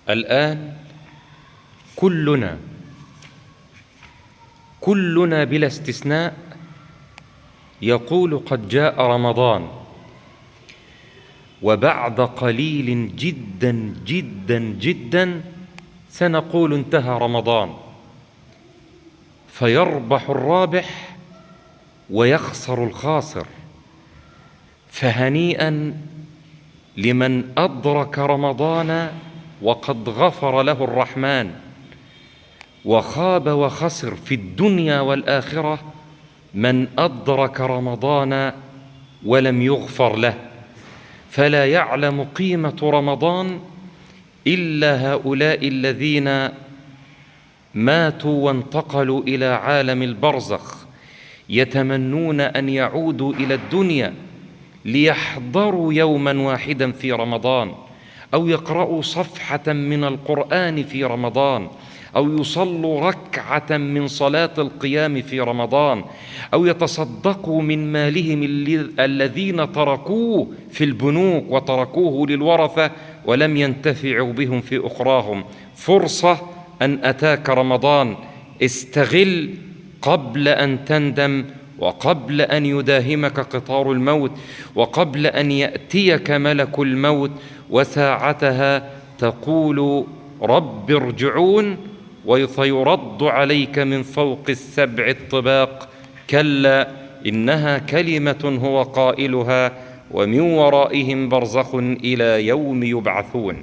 الآن كلنا بلا استثناء يقول قد جاء رمضان، وبعد قليل جدا جدا جدا سنقول انتهى رمضان، فيربح الرابح ويخسر الخاسر. فهنيئا لمن أدرك رمضان وقد غفر له الرحمن، وخاب وخسر في الدنيا والآخرة من أدرك رمضان ولم يغفر له. فلا يعلم قيمة رمضان إلا هؤلاء الذين ماتوا وانتقلوا إلى عالم البرزخ، يتمنون أن يعودوا إلى الدنيا ليحضروا يوما واحدا في رمضان، أو يقرأوا صفحة من القرآن في رمضان، أو يصلوا ركعة من صلاة القيام في رمضان، أو يتصدقوا من مالهم الذين تركوه في البنوك وتركوه للورثة ولم ينتفعوا بهم في أخراهم. فرصة أن أتاك رمضان، استغل قبل أن تندم، وقبل أن يداهمك قطار الموت، وقبل أن يأتيك ملك الموت، وساعتها تقول رب ارجعون، ويرد عليك من فوق السبع الطباق كلا إنها كلمة هو قائلها ومن ورائهم برزخ إلى يوم يبعثون.